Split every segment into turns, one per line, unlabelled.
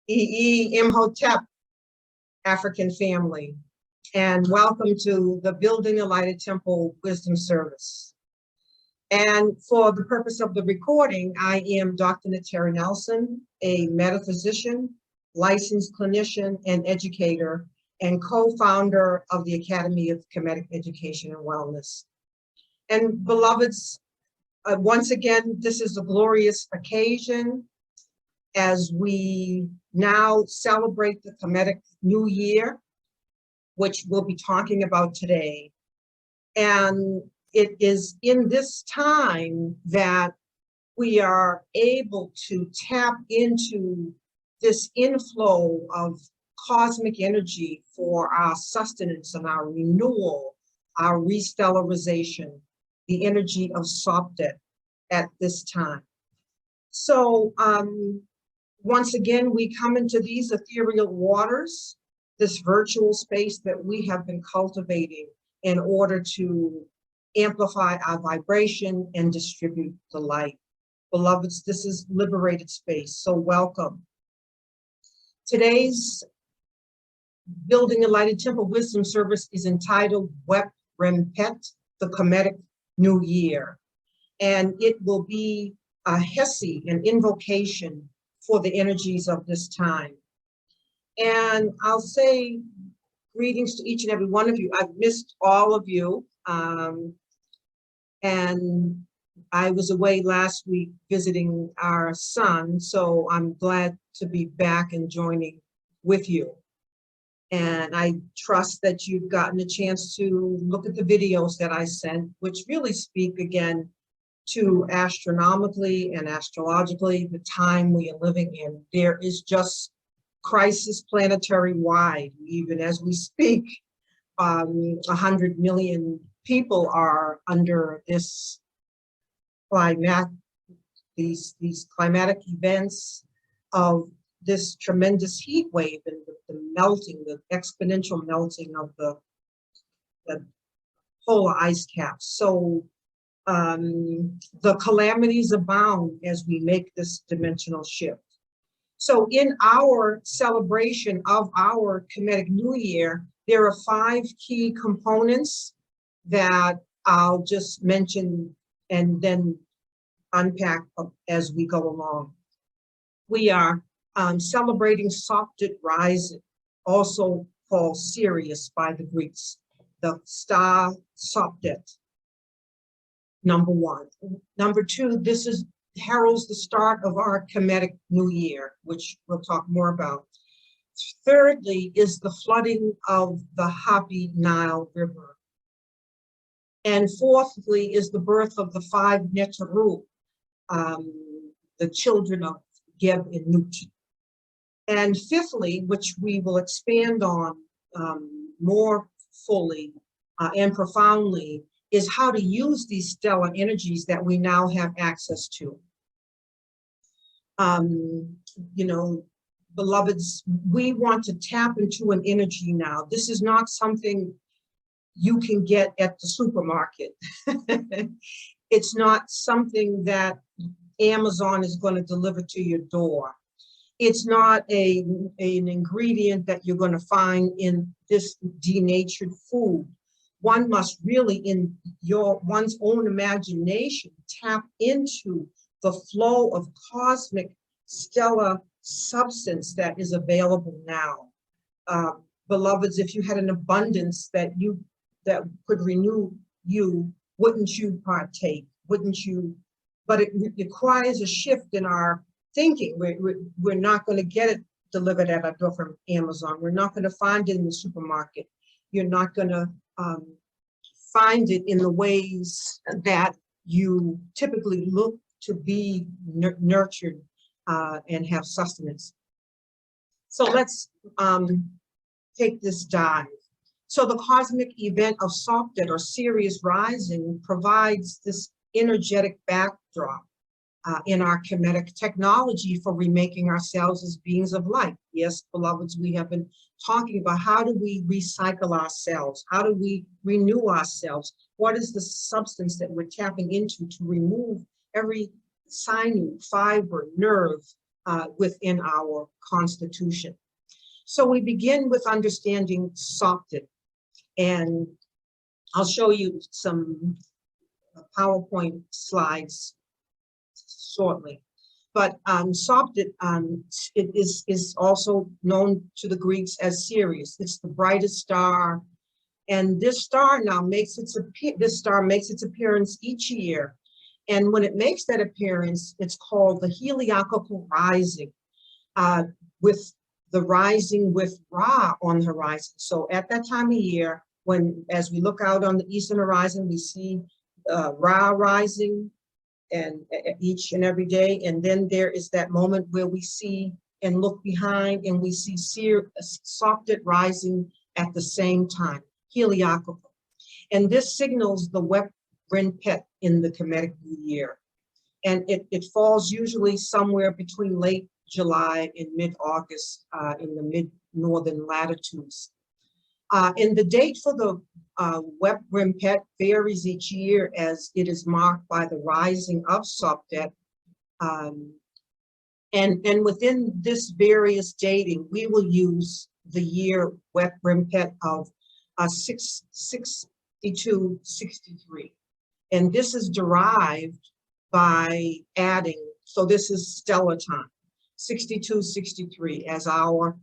Imhotep African family, and welcome to the Building a Lighted Temple Wisdom Service. And for the purpose of the recording, I am Dr. Nteri Nelson, a metaphysician, licensed clinician and educator, and co-founder of the Academy of Kemetic Education and Wellness. And beloveds, once again, this is a glorious occasion as we now celebrate the Kemetic New Year, which we'll be talking about today. And it is in this time that we are able to tap into this inflow of cosmic energy for our sustenance and our renewal, our restellarization, the energy of Sopdet at this time. So once again, we come into these ethereal waters, this virtual space that we have been cultivating in order to amplify our vibration and distribute the light. Beloveds, this is liberated space, so welcome. Today's Building a Lighted Temple Wisdom Service is entitled Wep RenPet, the Kemetic New Year. And it will be a Hesi, an invocation for the energies of this time. And I'll say greetings to each and every one of you. I've missed all of you. And I was away last week visiting our son, so I'm glad to be back and joining with you. And I trust that you've gotten a chance to look at the videos that I sent, which really speak again to astronomically and astrologically the time we are living in. There is just crisis planetary wide, even as we speak. 100 million people are under this climate, these climatic events of this tremendous heat wave and the melting, the exponential melting of the polar ice caps. So the calamities abound as we make this dimensional shift. So in our celebration of our Kemetic New Year, there are 5 key components that I'll just mention and then unpack as we go along. We are celebrating Sopdet Rising, also called Sirius by the Greeks, the star Sopdet, number 1. Number 2, this heralds the start of our Kemetic New Year, which we'll talk more about. Thirdly is the flooding of the Hapi Nile River. And fourthly is the birth of the 5 Neteru, the children of Geb and Nut. And fifthly, which we will expand on more fully and profoundly, is how to use these stellar energies that we now have access to. You know, beloveds, we want to tap into an energy now. This is not something you can get at the supermarket. It's not something that Amazon is going to deliver to your door. It's not an ingredient that you're going to find in this denatured food. One must really, in one's own imagination, tap into the flow of cosmic stellar substance that is available now. Beloveds, if you had an abundance that could renew you, wouldn't you partake? Wouldn't you? But it requires a shift in our thinking. We're not going to get it delivered at our door from Amazon. We're not going to find it in the supermarket. You're not going to find it in the ways that you typically look to be nurtured and have sustenance. So let's take this dive. So the cosmic event of Sopdet, or Sirius Rising, provides this energetic backdrop in our Kemetic technology for remaking ourselves as beings of light. Yes, beloveds, we have been talking about how do we recycle ourselves? How do we renew ourselves? What is the substance that we're tapping into to remove every sinew, fiber, nerve, within our constitution. So we begin with understanding Sopdet, and I'll show you some PowerPoint slides shortly. But Sopdet, it is also known to the Greeks as Sirius. It's the brightest star, and this star now makes its appearance each year. And when it makes that appearance, it's called the heliacical rising, with the rising with Ra on the horizon. So at that time of year, as we look out on the eastern horizon, we see Ra rising, and each and every day. And then there is that moment where we see and look behind and we see Sopdet rising at the same time, heliacical. And this signals the Wep RenPet in the Kemetic New Year. And it falls usually somewhere between late July and mid-August in the mid-northern latitudes. And the date for the Wep RenPet varies each year as it is marked by the rising of Sopdet. And within this various dating, we will use the year Wep RenPet of 6263. And this is derived by adding, so this is stellar time, 6263 as our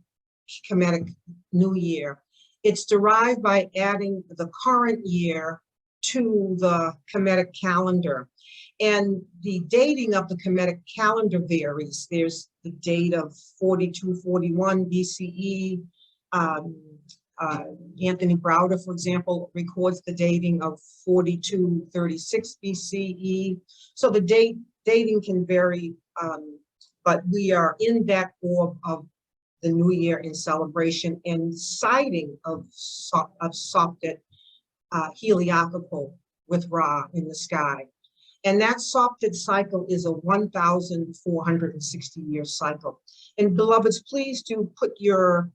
Kemetic New Year. It's derived by adding the current year to the Kemetic calendar. And the dating of the Kemetic calendar varies. There's the date of 4241 BCE. Anthony Browder, for example, records the dating of 4236 BCE. So the dating can vary, but we are in that orb of the New Year in celebration and sighting of Sopdet heliacical with Ra in the sky. And that Sopdet cycle is a 1,460-year cycle. And beloveds, please do put your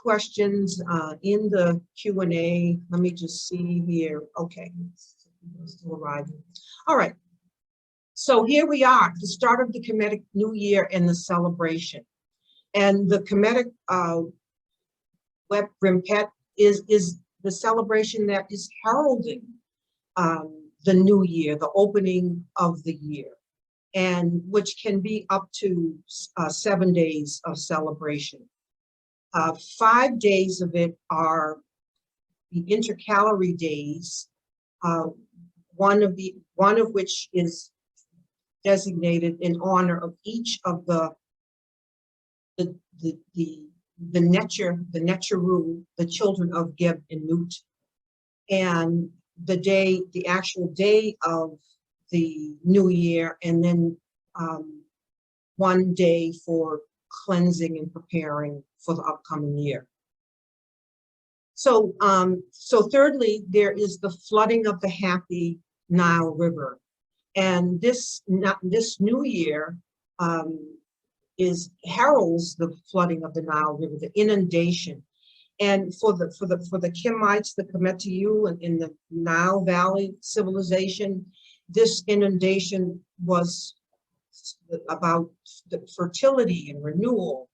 questions in the Q&A. Let me just see here. Okay, still arriving. All right, so here we are, the start of the Kemetic New Year and the celebration. And the Kemetic Wep RenPet is the celebration that is heralding the new year, the opening of the year, and which can be up to 7 days of celebration. 5 days of it are the intercalary days, one of which is designated in honor of each of the Neteru, the children of Geb and Nut, and the actual day of the new year, and then 1 day for cleansing and preparing for the upcoming year. So, thirdly, there is the flooding of the Hapi Nile River, and this new year heralds the flooding of the Nile River, the inundation. And for the Kemites, the Kemetic in the Nile Valley civilization, this inundation was about the fertility and renewal,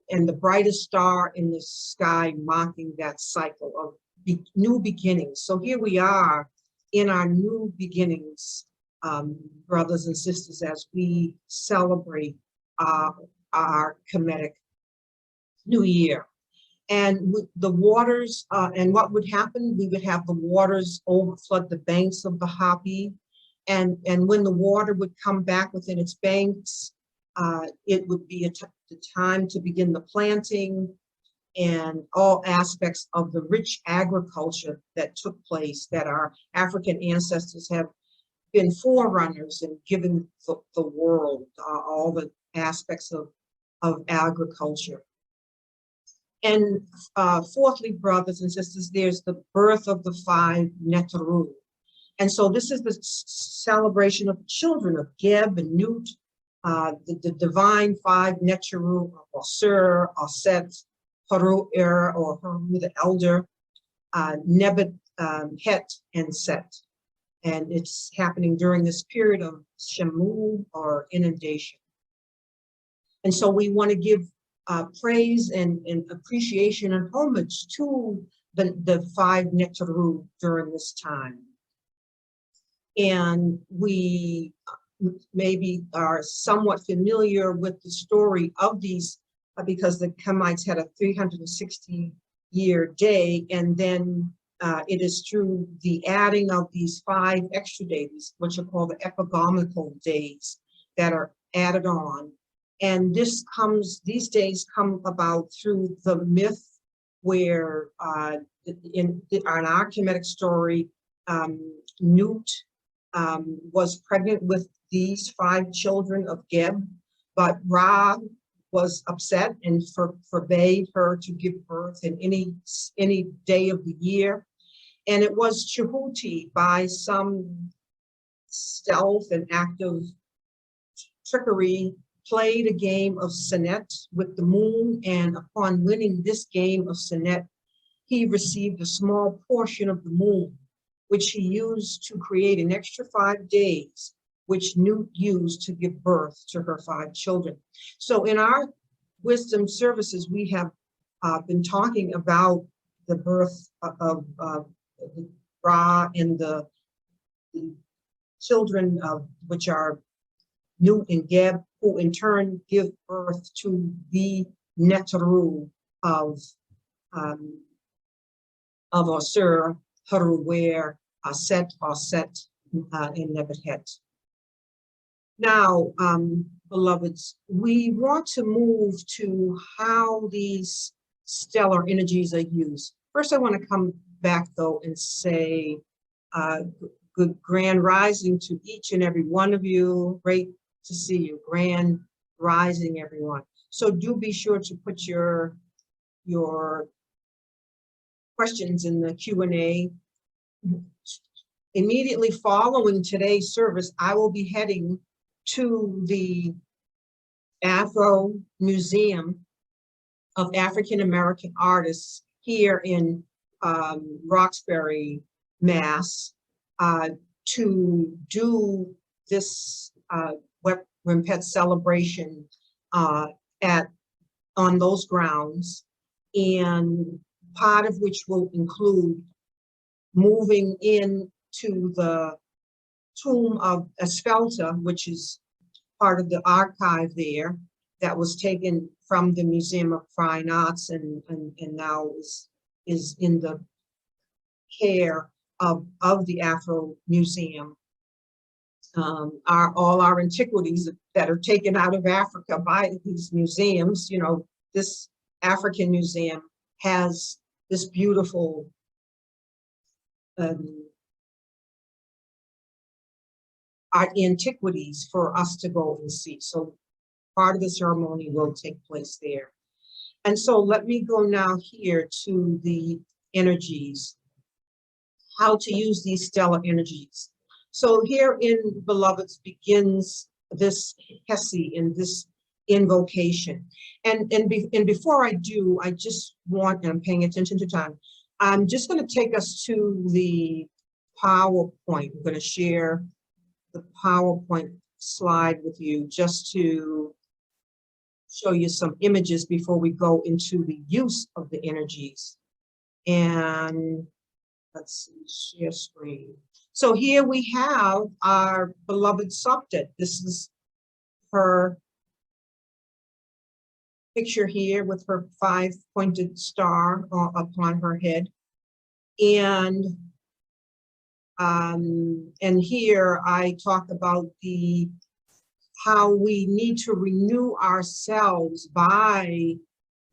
and the brightest star in the sky marking that cycle of new beginnings. So here we are in our new beginnings, brothers and sisters, as we celebrate our Kemetic New Year. And the waters, and what would happen, we would have the waters overflood the banks of the Hapi. And when the water would come back within its banks, it would be the time to begin the planting and all aspects of the rich agriculture that took place, that our African ancestors have been forerunners in giving the world, all the aspects of agriculture. And fourthly, brothers and sisters, there's the birth of the 5 Neteru. And so this is the celebration of the children of Geb and Nut, the divine 5 Neteru, or Sur, or Set, Haru, or Haru the elder, Nebet-Het, and Set. And it's happening during this period of Shemu, or inundation. And so we want to give praise and appreciation and homage to the 5 Neteru during this time. And we maybe are somewhat familiar with the story of these because the Kemites had a 360-year day, and then it is through the adding of these 5 extra days, which are called the epigamical days, that are added on. And these days come about through the myth where in our Kemetic story, Nut was pregnant with these 5 children of Geb, but Ra was upset and forbade her to give birth in any day of the year. And it was Chehuti, by some stealth and active trickery, played a game of Senet with the moon, and upon winning this game of Senet, he received a small portion of the moon, which he used to create an extra 5 days, which Nut used to give birth to her 5 children. So in our wisdom services, we have been talking about the birth of Ra and the children of which are Nut and Geb, who in turn give birth to the Neteru of Osir, Haruwer, Aset, and Nebet-Het. Now, beloveds, we want to move to how these stellar energies are used. First, I want to come back, though, and say good grand rising to each and every one of you. Great to see you. Grand rising, everyone. So do be sure to put your questions in the Q&A. Immediately following today's service, I will be heading to the Afro Museum of African American Artists here in Roxbury, Mass, to do this Wep RenPet celebration on those grounds, and part of which will include moving into the tomb of Esfelta, which is part of the archive there, that was taken from the Museum of Fine Arts and now is in the care of the Afro Museum. All our antiquities that are taken out of Africa by these museums, you know, this African museum has this beautiful art antiquities for us to go and see. So part of the ceremony will take place there. And so let me go now here to the energies, how to use these stellar energies. So here in Beloveds begins this Hesi in this invocation. And before I do, I just want, and I'm paying attention to time, I'm just going to take us to the PowerPoint. I'm going to share the PowerPoint slide with you just to show you some images before we go into the use of the energies. And let's see, share screen. So here we have our beloved Sopdet. This is her picture here with her 5-pointed star upon her head. And here I talk about how we need to renew ourselves by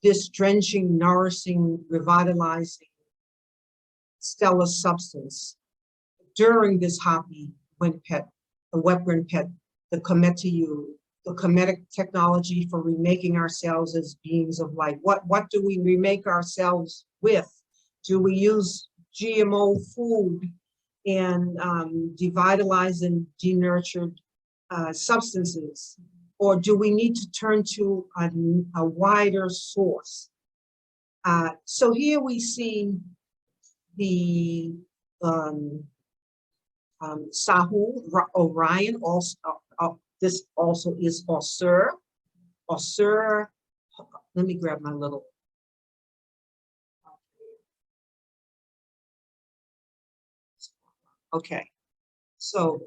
this drenching, nourishing, revitalizing stellar substance during this Hapi RenPet, the Wep RenPet, the Kemetic, the Kemetic technology for remaking ourselves as beings of light. What do we remake ourselves with? Do we use GMO food and devitalized and denatured substances? Or do we need to turn to a wider source? So here we see the Sahu, Orion, also, this also is Osir, Osir. Let me grab my little. Okay, so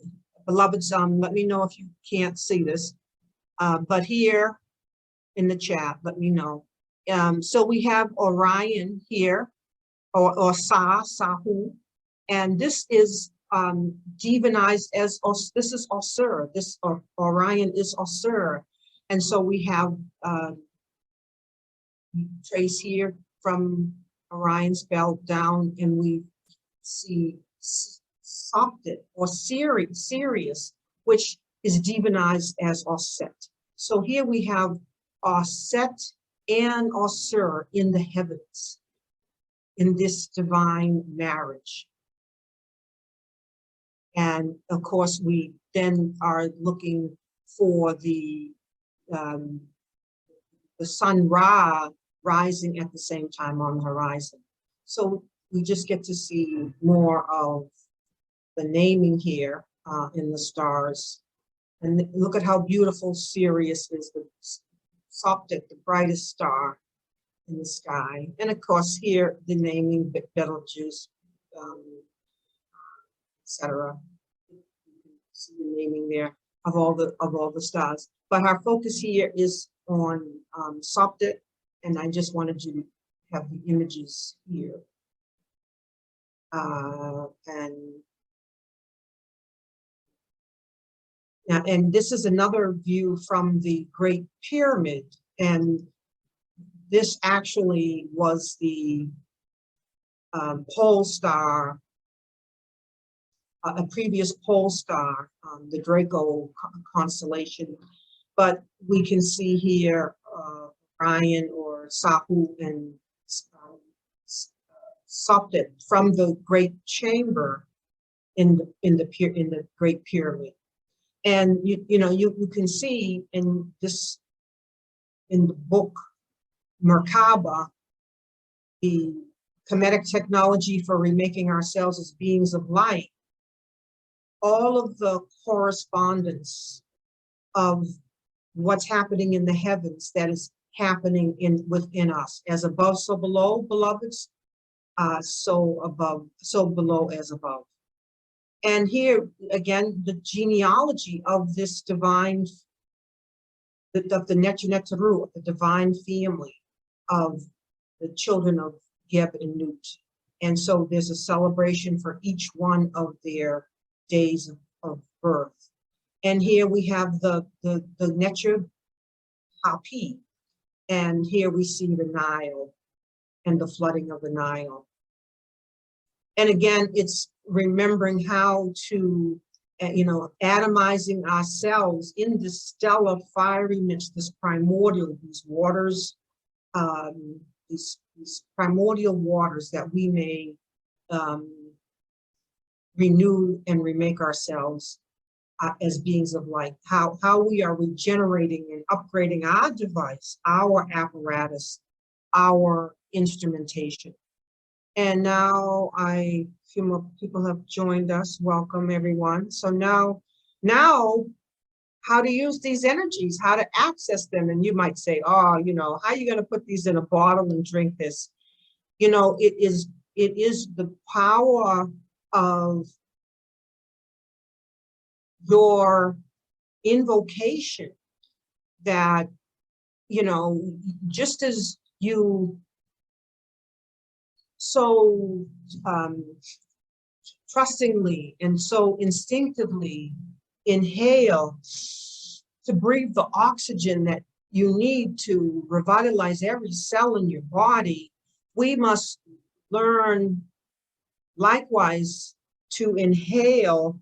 beloveds, let me know if you can't see this, but here in the chat, let me know. So we have Orion here, or Sahu, and this is divinized as, this is Osir, this Orion is Osir. And so we have trace here from Orion's belt down, and we see Sopdet or Sirius, which is divinized as Osset. So here we have Osset and Osir in the heavens in this divine marriage. And of course, we then are looking for the sun Ra rising at the same time on the horizon. So we just get to see more of the naming here in the stars. And look at how beautiful Sirius is, the Sopdet, the brightest star in the sky. And of course here, the naming, Betelgeuse, etc. You can see the naming there of all the stars. But our focus here is on Sopdet, and I just wanted you to have the images here. And this is another view from the Great Pyramid, and this actually was the pole star, a previous pole star, the Draco constellation. But we can see here Orion or Sahu and Sopdet from the Great Chamber in the Great Pyramid. And you can see in the book Merkaba, the Kemetic technology for remaking ourselves as beings of light, all of the correspondence of what's happening in the heavens that is happening within us, as above, so below, beloveds, so above, so below as above. And here again, the genealogy of this divine, of the Neteru, the divine family of the children of Geb and Nut. And so there's a celebration for each one of their days of birth. And here we have the Neteru Hapi, and here we see the Nile and the flooding of the Nile. And again, it's remembering how to, atomizing ourselves in this stellar fieriness, this primordial, these waters, these primordial waters, that we may renew and remake ourselves as beings of light. How we are regenerating and upgrading our device, our apparatus, our instrumentation. And now a few more people have joined us. Welcome, everyone. So now how to use these energies, how to access them. And you might say, oh, how are you going to put these in a bottle and drink this? It is the power of your invocation that, just as you so trustingly and so instinctively inhale to breathe the oxygen that you need to revitalize every cell in your body, we must learn likewise to inhale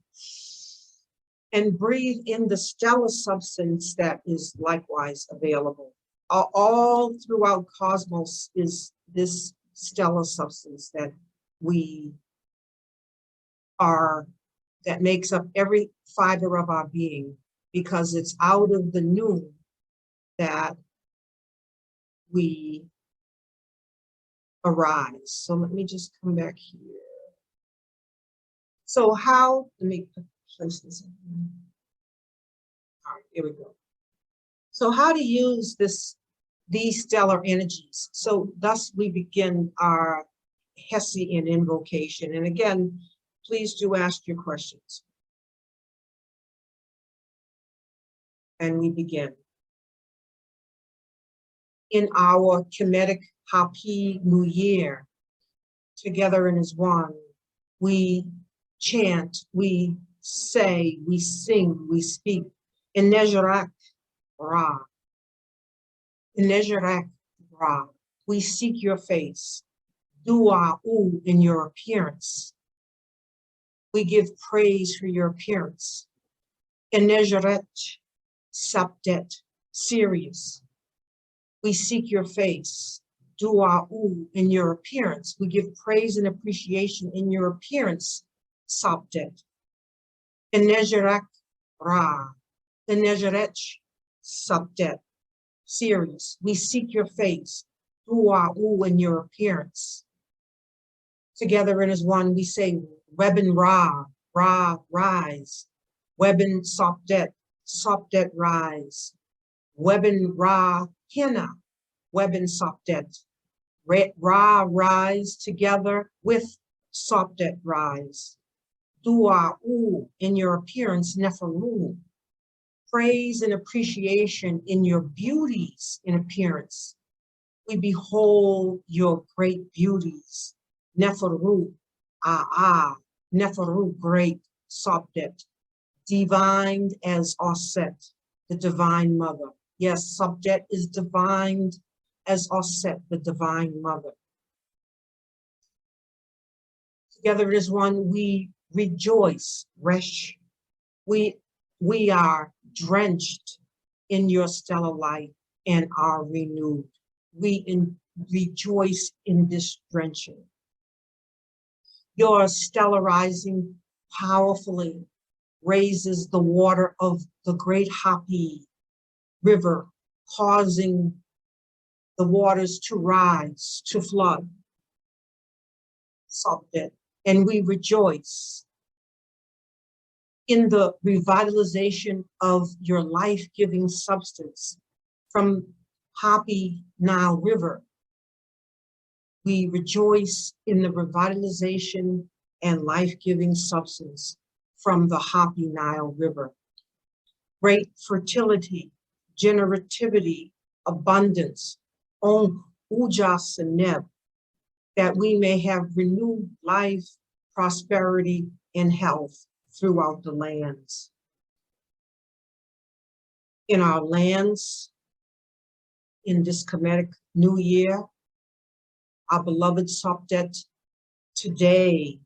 and breathe in the stellar substance that is likewise available. All throughout cosmos is this stellar substance that we are, that makes up every fiber of our being, because it's out of the noon that we arise. So let me just come back here. So let me place this in. All right, here we go. So how to use these stellar energies. So thus we begin our Hesi and invocation. And again, please do ask your questions. And we begin. In our Kemetic Hapi New Year, together in as one, we chant, we say, we sing, we speak. In Neteru Ra. In Neteru Ra, we seek your face. Dua U in your appearance. We give praise for your appearance. In Neteru Sopdet Sirius, we seek your face. Dua U in your appearance. We give praise and appreciation in your appearance. Sopdet. In Neteru Ra. In Neteru Sopdet Sirius, we seek your face. Dua U in your appearance. Together in as one, we say, Wep Ra, Ra, rise. Wep Sopdet, Sopdet, rise. Wep Ra, Hina, Wep Sopdet. Ra, rise together with Sopdet, rise. Dua U in your appearance, Neteru. Praise and appreciation in your beauties in appearance. We behold your great beauties. Neteru, Neteru, great, Sopdet, divined as Oset, the divine mother. Yes, Sopdet is divined as Oset, the divine mother. Together as one, we rejoice, Resh. We are drenched in your stellar light and are renewed. We rejoice in this drenching. Your stellar rising powerfully raises the water of the great Hapi river, causing the waters to rise, to flood. Sopdet. And we rejoice in the revitalization of your life-giving substance from Hapi Nile River. We rejoice in the revitalization and life-giving substance from the Hapi Nile River. Great fertility, generativity, abundance, ujas and neb, that we may have renewed life, prosperity, and health throughout the lands. In our lands, in this Kemetic New Year, our beloved Sopdet, today,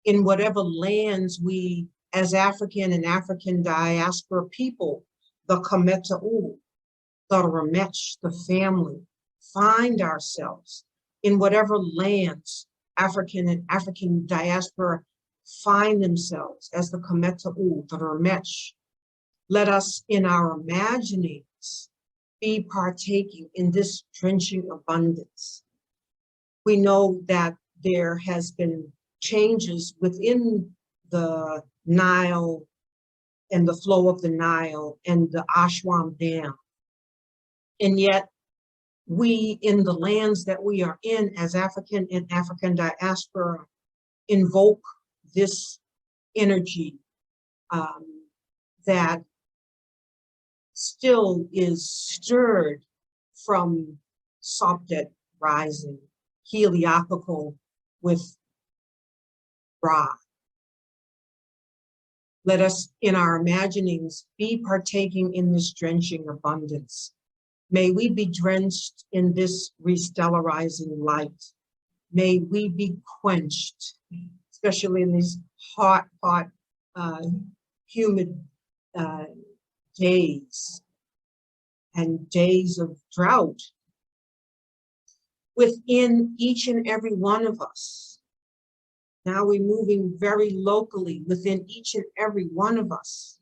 in whatever lands we, as African and African diaspora people, the Kemetic, the Remech, the family, find ourselves, in whatever lands African and African diaspora find themselves as the Kemetic, the Remech, let us in our imaginings be partaking in this drenching abundance. We know that there has been changes within the Nile and the flow of the Nile and the Aswan Dam. And yet we, in the lands that we are in as African and African diaspora, invoke this energy that still is stirred from Sopdet Rising, heliacical with Ra. Let us, in our imaginings, be partaking in this drenching abundance. May we be drenched in this restellarizing light. May we be quenched, especially in these hot, humid days and days of drought. Within each and every one of us. Now we're moving very locally within each and every one of us.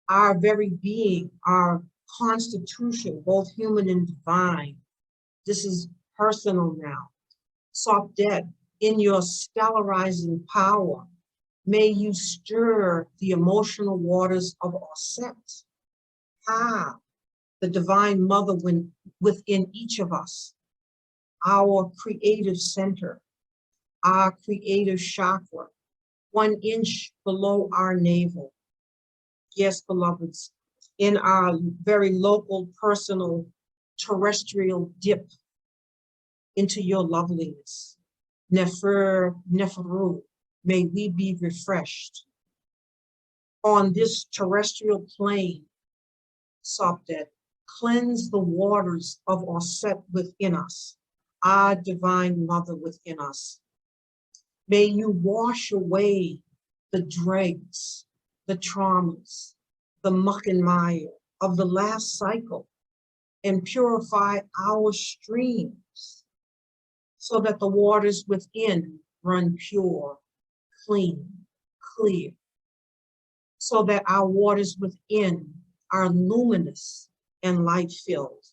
Our very being, our constitution, both human and divine. This is personal now. Sopdet, in your stellarizing power, may you stir the emotional waters of Oset. the Divine Mother within each of us, our creative center, our creative chakra, 1 inch below our navel. Yes, beloveds, in our very local, personal, terrestrial dip into your loveliness. Neteru, may we be refreshed. On this terrestrial plane, Sopdet, cleanse the waters of Sopdet within us, our Divine Mother within us. May you wash away the dregs, the traumas, the muck and mire of the last cycle and purify our streams so that the waters within run pure, clean, clear, so that our waters within are luminous and light-filled,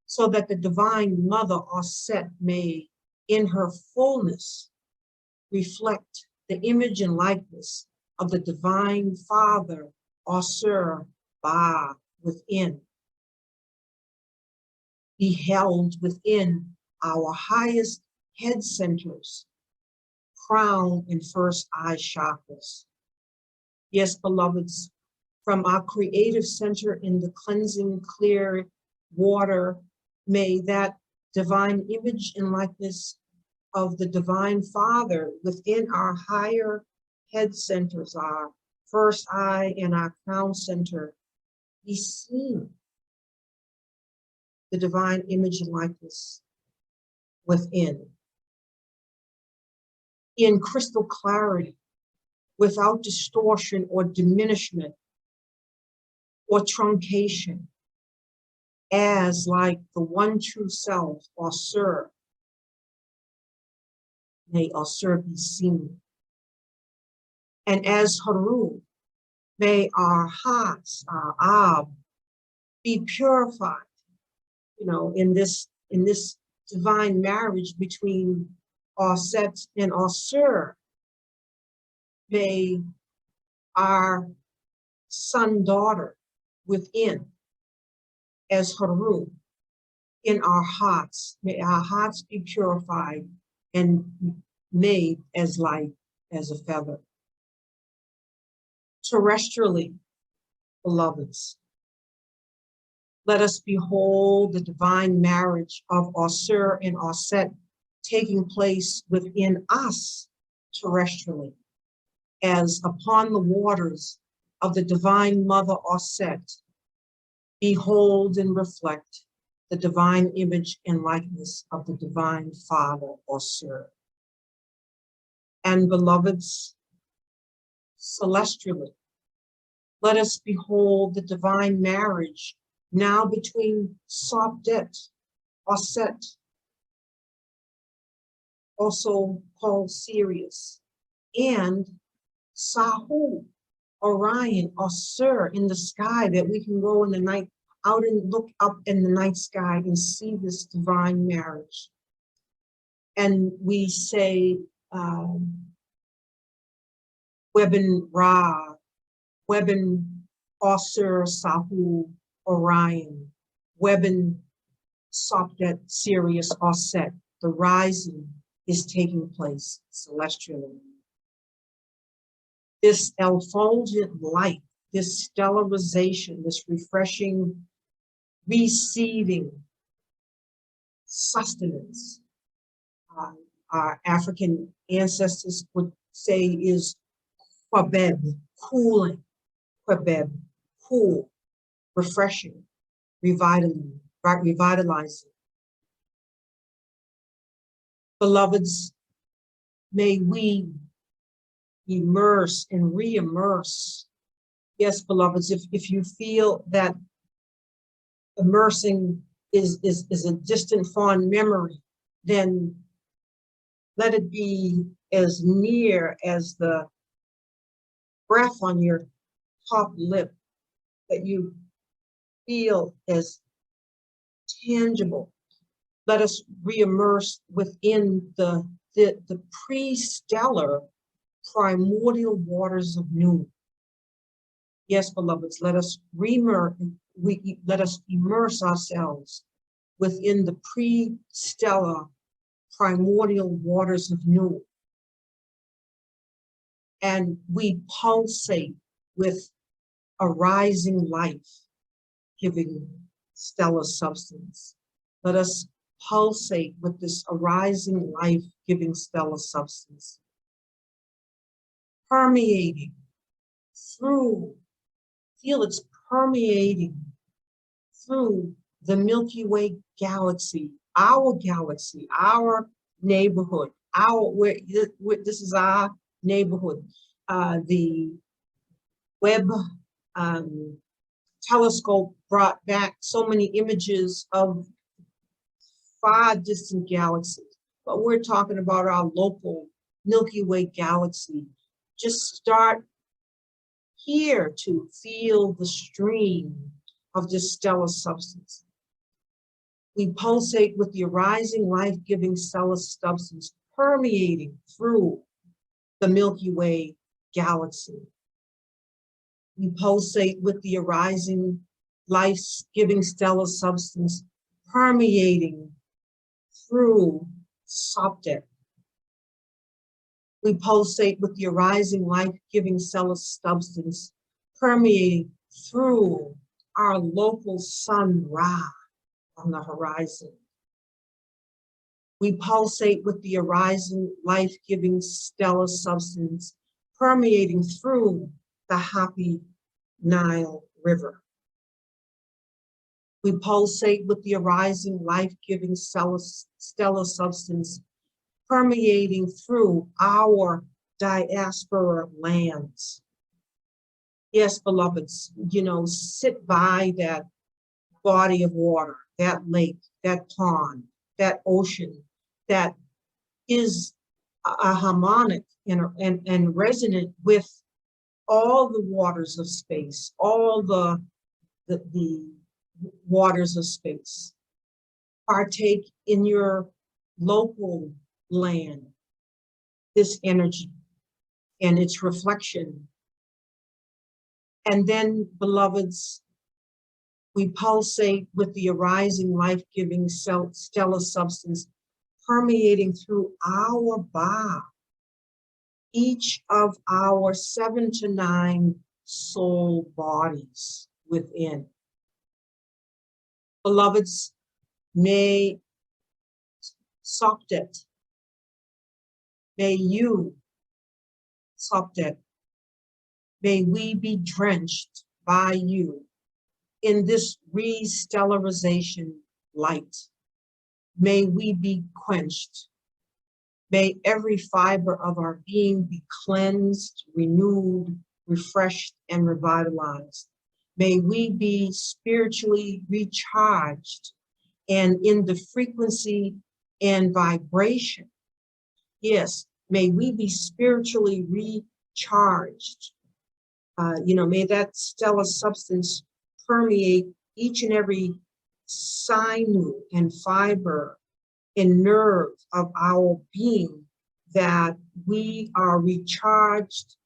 so that the Divine Mother Sopdet may, in her fullness, reflect the image and likeness of the Divine Father, Osir Ba, within, be held within our highest head centers, crown and first eye chakras. Yes, beloveds, from our creative center in the cleansing, clear water, may that divine image and likeness of the Divine Father within our higher head centers, our first eye and our crown center, be seen. The divine image and likeness within. In crystal clarity, without distortion or diminishment or truncation, as like the one true self, Osir, may Osir be seen. And as Haru, may our hearts, our Ab, be purified, in this divine marriage between Sopdet and Osir. May our son-daughter within, as Haru, in our hearts, may our hearts be purified and made as light as a feather. Terrestrially, beloveds, let us behold the divine marriage of Osir and Sopdet taking place within us terrestrially, as upon the waters of the Divine Mother Sopdet, behold and reflect the divine image and likeness of the Divine Father Osir. And beloveds, celestially, let us behold the divine marriage now between Sopdet, Sopdet, also called Sirius, and Sahu, Orion, Osir in the sky, that we can go in the night out and look up in the night sky and see this divine marriage. And we say, Weben Ra, Weben Osir, Sahu, Orion, Weben Sopdet, Sirius, Sopdet. The rising is taking place celestially. This effulgent light, this stellarization, this refreshing, receiving sustenance, our African ancestors would say is kwabeb, cooling, kwabeb, cool, refreshing, revitalizing. Beloveds, may we immerse and re-immerse. Yes, beloveds, if you feel that immersing is a distant, fond memory, then let it be as near as the breath on your top lip, that you feel as tangible. Let us re-immerse within the pre-stellar primordial waters of noon. Yes, beloveds, let us re-immerse let us immerse ourselves within the pre-stellar primordial waters of Nu. And we pulsate with a rising life giving stellar substance. Let us pulsate with this arising life giving stellar substance, permeating through, feel it's permeating through the Milky Way galaxy, our neighborhood, this is our neighborhood. The Webb telescope brought back so many images of far distant galaxies, but we're talking about our local Milky Way galaxy. Just start here to feel the stream of this stellar substance. We pulsate with the arising life-giving stellar substance permeating through the Milky Way galaxy. We pulsate with the arising life-giving stellar substance permeating through Sopdet. We pulsate with the arising life-giving stellar substance permeating through our local sun Ra on the horizon. We pulsate with the arising life-giving stellar substance permeating through the Hapi Nile River. We pulsate with the arising life-giving stellar substance permeating through our diaspora lands. Yes, beloveds, sit by that body of water, that lake, that pond, that ocean, that is a harmonic and resonant with all the waters of space, all the waters of space. Partake in your local land, this energy and its reflection. And then, beloveds, we pulsate with the arising life-giving stellar substance permeating through our Ba, each of our 7 to 9 soul bodies within. Beloveds, may Sopdet, may you, Sopdet, may we be drenched by you in this re-stellarization light. May we be quenched. May every fiber of our being be cleansed, renewed, refreshed, and revitalized. May we be spiritually recharged and in the frequency and vibration. Yes, may we be spiritually recharged. May that stellar substance permeate each and every sinew and fiber and nerve of our being, that we are recharged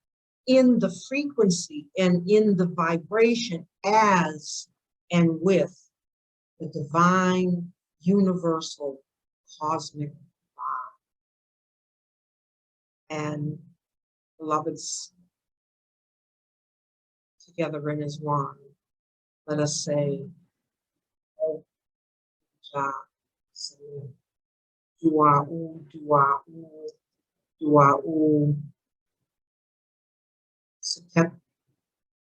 in the frequency and in the vibration as and with the divine, universal, cosmic God. And beloveds, together in as one, let us say, Oh, Jah, Dua'u, Dua'u, Dua'u, Sopdet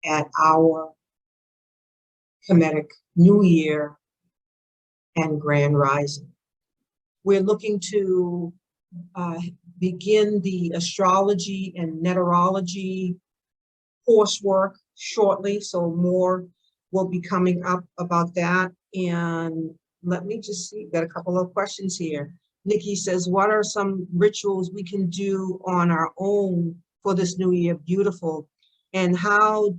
at our Kemetic New Year and Grand Rising. We're looking to begin the astrology and Neterology coursework shortly, so more will be coming up about that. And let me just see, got a couple of questions here. Nikki says, what are some rituals we can do on our own for this new year? Beautiful. And how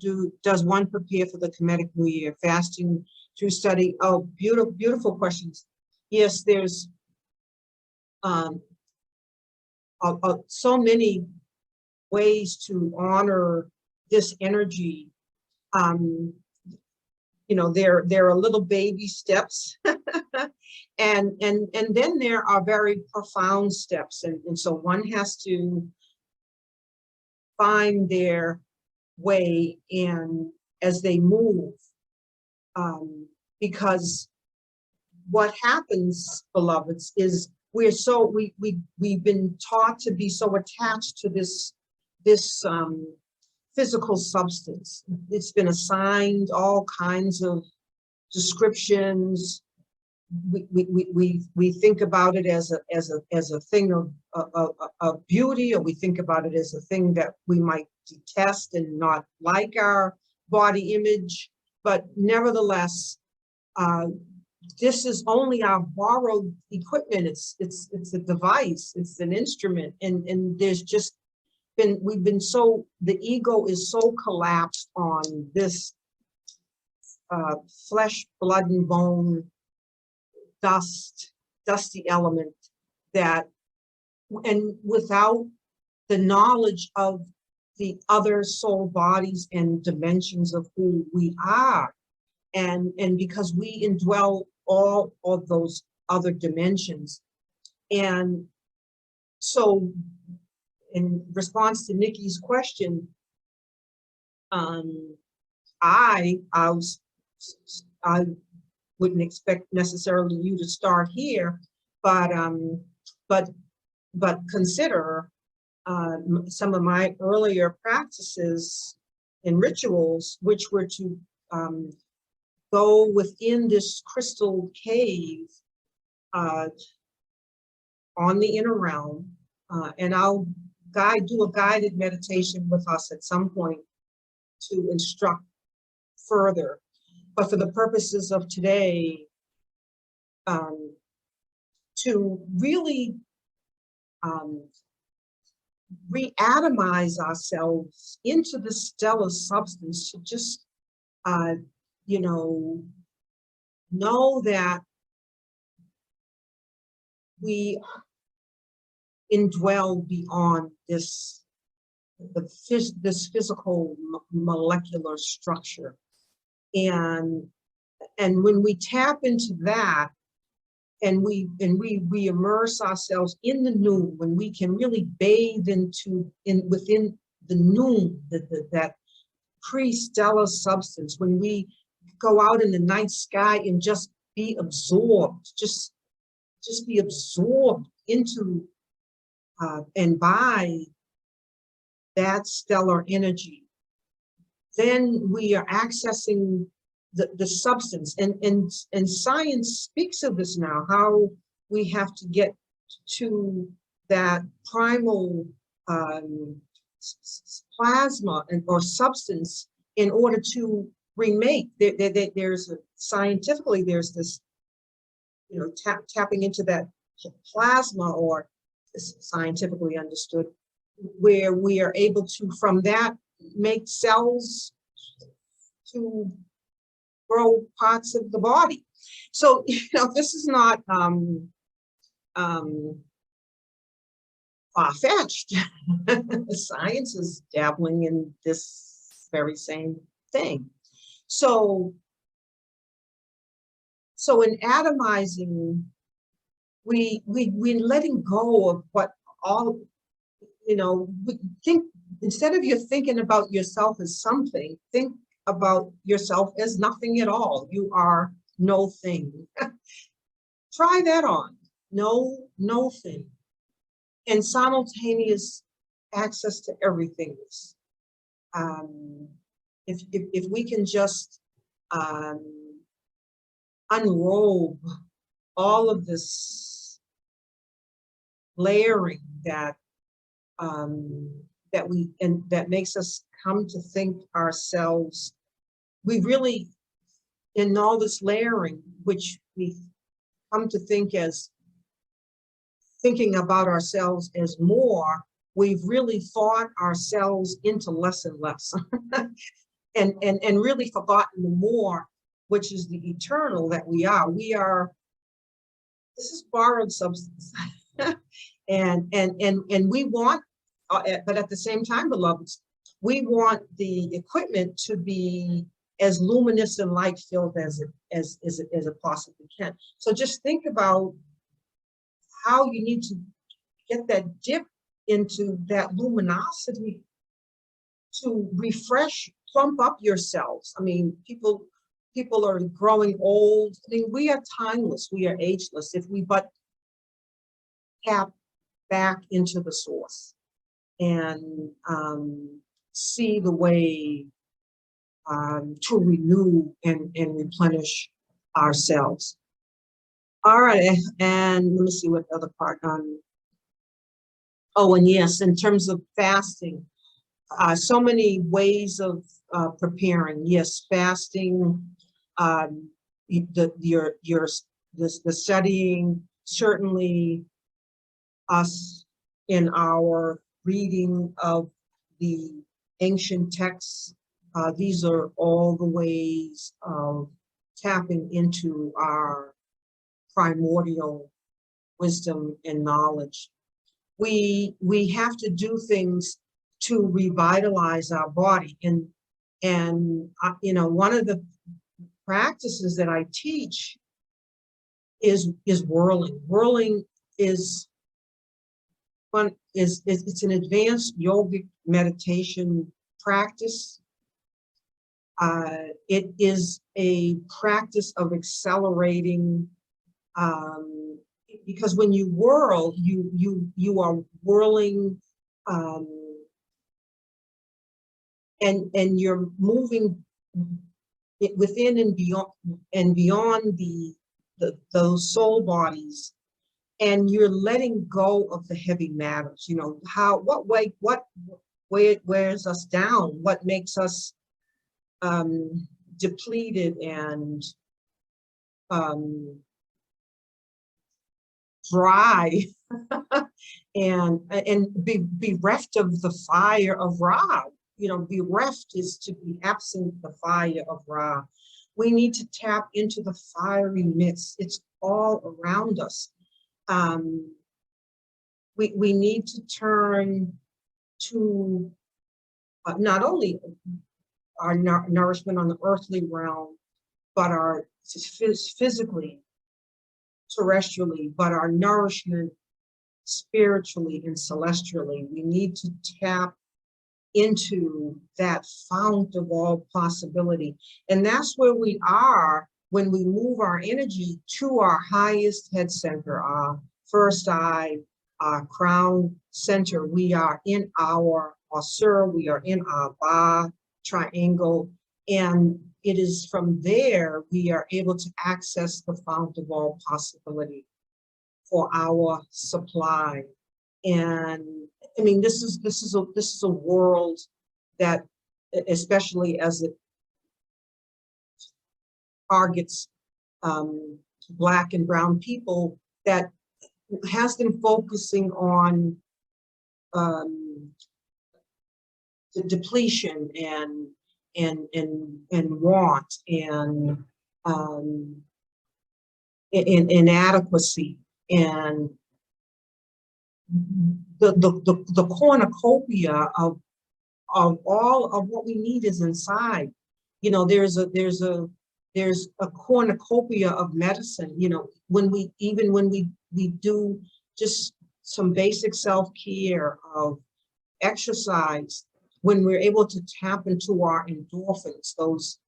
does one prepare for the Kemetic New Year? Fasting through study? Oh, beautiful, beautiful questions. Yes, there's so many ways to honor this energy. there are little baby steps, and then there are very profound steps, and so one has to find their way in as they move, because what happens, beloveds, is we've been taught to be so attached to this physical substance. It's been assigned all kinds of descriptions. We think about it as a thing of beauty, or we think about it as a thing that we might detest and not like our body image. But nevertheless, this is only our borrowed equipment. It's a device. It's an instrument, and there's just we've been so, the ego is so collapsed on this flesh, blood, and bone, dusty element, that, and without the knowledge of the other soul bodies and dimensions of who we are, and because we indwell all of those other dimensions. And so, in response to Nikki's question, I wouldn't expect necessarily you to start here, but consider some of my earlier practices and rituals, which were to go within this crystal cave on the inner realm, and I'll do a guided meditation with us at some point to instruct further. But for the purposes of today, to really reatomize ourselves into the stellar substance, to just, know that we indwell beyond this physical molecular structure. And when we tap into that, and we immerse ourselves in the noon, when we can really bathe within the noon, that pre-stellar substance, when we go out in the night sky and just be absorbed, just be absorbed into and by that stellar energy, then we are accessing the substance, and science speaks of this now, how we have to get to that primal plasma or substance in order to remake. Scientifically, there's this, tapping into that plasma, or scientifically understood, where we are able to, from that, make cells to grow parts of the body. So, this is not far-fetched. Science is dabbling in this very same thing. So in atomizing, we're letting go of what all, think, instead of you thinking about yourself as something, think about yourself as nothing at all. You are no thing. Try that on. No thing. And simultaneous access to everything. If we can just unrobe all of this layering that that makes us come to think ourselves, we really, in all this layering, which we come to think as thinking about ourselves as more, we've really thought ourselves into less and less, and really forgotten the more, which is the eternal that we are. This is borrowed substance. and we want, but at the same time, beloveds, we want the equipment to be as luminous and light filled as it possibly can. So just think about how you need to get that dip into that luminosity to refresh, plump up yourselves. I mean, people are growing old. I mean, we are timeless, we are ageless if we but tap back into the source and see the way to renew and replenish ourselves. All right, and let me see what other part. Oh, and yes, in terms of fasting, so many ways of preparing. Yes, fasting, the studying, certainly us in our reading of the ancient texts. These are all the ways of tapping into our primordial wisdom and knowledge. We have to do things to revitalize our body, and you know, one of the practices that I teach is whirling. Whirling is fun. It's an advanced yogic meditation practice. It is a practice of accelerating, because when you whirl, you are whirling, and you're moving within and beyond those soul bodies, and you're letting go of the heavy matters. You know, what way it wears us down, what makes us depleted and dry and bereft of the fire of Ra. You know, bereft is to be absent the fire of Ra. We need to tap into the fiery midst. It's all around us. We need to turn to not only our nourishment on the earthly realm, but our physically, terrestrially, but our nourishment spiritually and celestially. We need to tap into that fount of all possibility. And that's where we are when we move our energy to our highest head center, our first eye, our crown center. We are in our Asura, we are in our Ba triangle, and it is from there we are able to access the fount of all possibility for our supply. And I mean, this is a world that, especially as it targets Black and brown people, that has them focusing on the depletion and want and inadequacy and the cornucopia of all of what we need is inside. You know, there's a cornucopia of medicine. You know, when we do just some basic self-care of exercise, when we're able to tap into our endorphins, those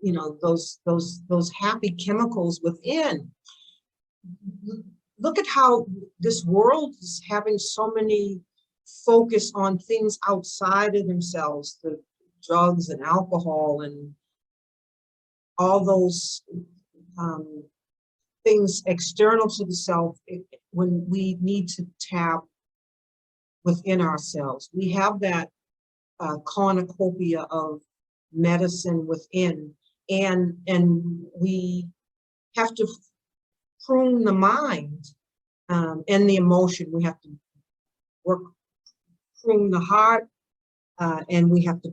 you know, those happy chemicals within. Look at how this world is having so many focus on things outside of themselves, the drugs and alcohol and all those things external to the self, when we need to tap within ourselves. We have that cornucopia of medicine within, and we have to prune the mind and the emotion. We have to prune the heart, and we have to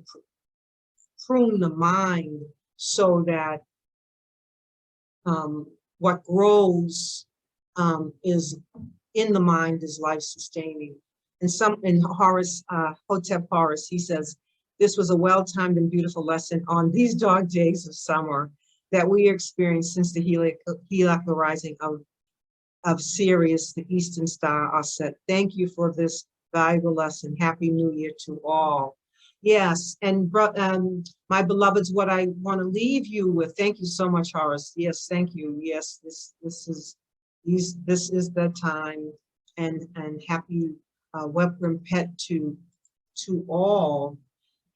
prune the mind so that what grows is in the mind is life-sustaining. And in Horace, Hotep Horace, he says, This was a well-timed and beautiful lesson on these dog days of summer that we experienced since the heliacical rising of Sirius, the Eastern Star, are set. Thank you for this valuable lesson. Happy New Year to all. Yes, and my beloveds, what I want to leave you with. Thank you so much, Horace. Yes, thank you. Yes, this is the time, and happy Wep RenPet to all.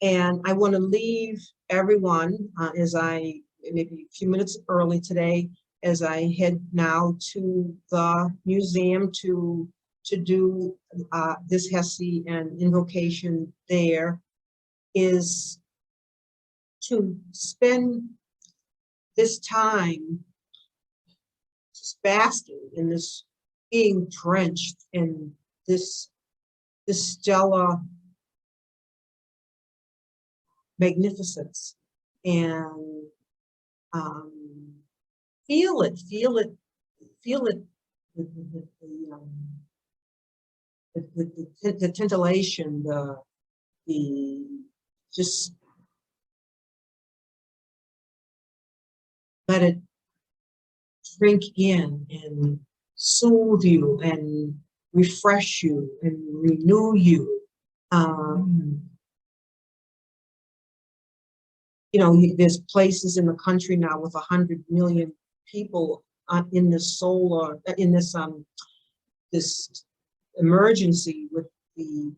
And I want to leave everyone as I maybe a few minutes early today, as I head now to the museum to do this Hesi and invocation there, is to spend this time just basking in this, being drenched in this stellar magnificence, and feel it, the titillation, the just let it drink in and soothe you and refresh you and renew you. You know, there's places in the country now with 100 million people in this solar, in this this emergency with the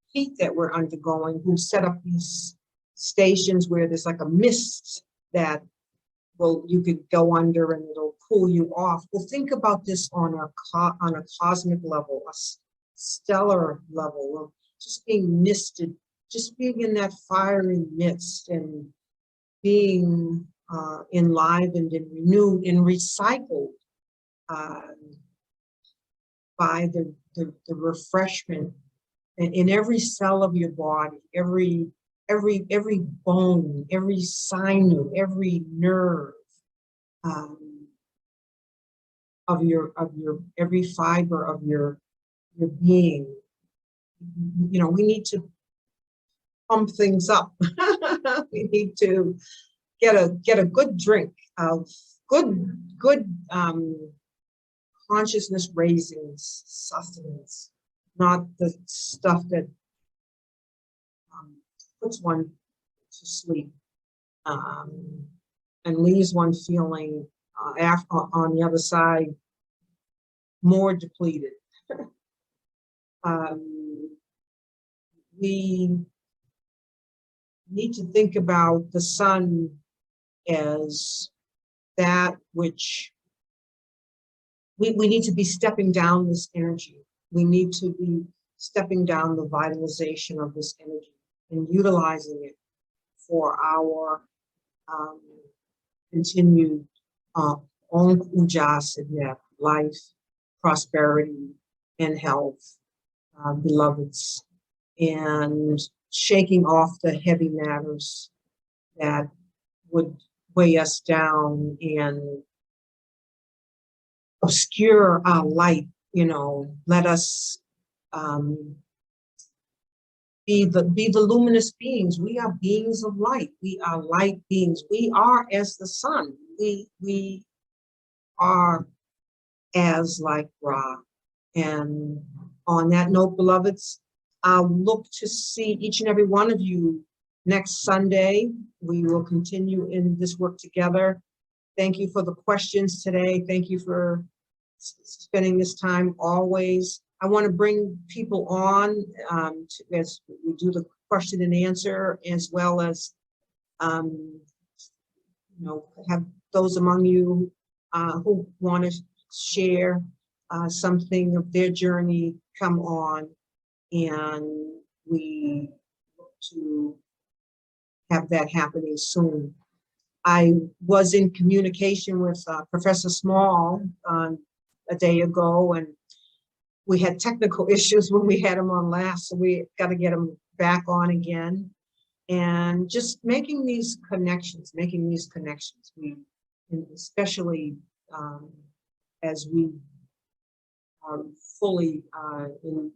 heat that we're undergoing, who set up these stations where there's like a mist that, well, you could go under and it'll cool you off. Well, think about this on a cosmic level, a stellar level of just being misted, just being in that fiery mist and being enlivened and renewed and recycled by the refreshment in every cell of your body, every bone, every sinew, every nerve of your every fiber of your being. You know, we need to pump things up. We need to get a good drink of good consciousness raising sustenance, not the stuff that puts one to sleep and leaves one feeling on the other side more depleted. We need to think about the sun as that which we need to be stepping down this energy. We need to be stepping down the vitalization of this energy and utilizing it for our continued life, prosperity, and health, beloveds, and shaking off the heavy matters that would weigh us down and obscure our light. You know, let us be the luminous beings. We are beings of light. We are light beings. We are as the sun. We are as like Ra. And on that note, beloveds, I'll look to see each and every one of you next Sunday. We will continue in this work together. Thank you for the questions today. Thank you for spending this time always. I want to bring people on as we do the question and answer, as well as you know, have those among you who want to share something of their journey come on, and we hope to have that happening soon. I was in communication with Professor Small a day ago, and we had technical issues when we had him on last, so we got to get him back on again. And just making these connections, we, especially as we are fully in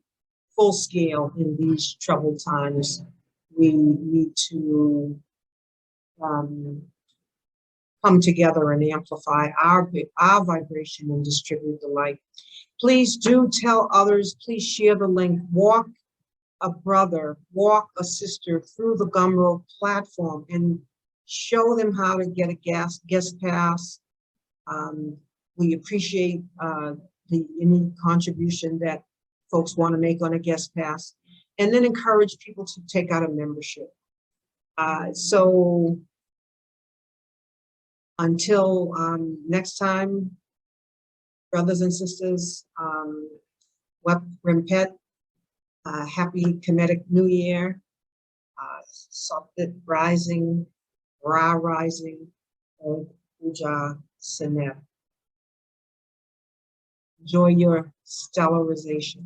full scale in these troubled times, we need to come together and amplify our vibration and distribute the light. Please do tell others, please share the link. Walk a brother, walk a sister through the Gumroad platform and show them how to get a guest pass. We appreciate any contribution that folks want to make on a guest pass, and then encourage people to take out a membership. So until next time, brothers and sisters, Wep RenPet, happy Kemetic New Year, Sopdet Rising, Ra Rising, Puja Senet. Enjoy your stellarization.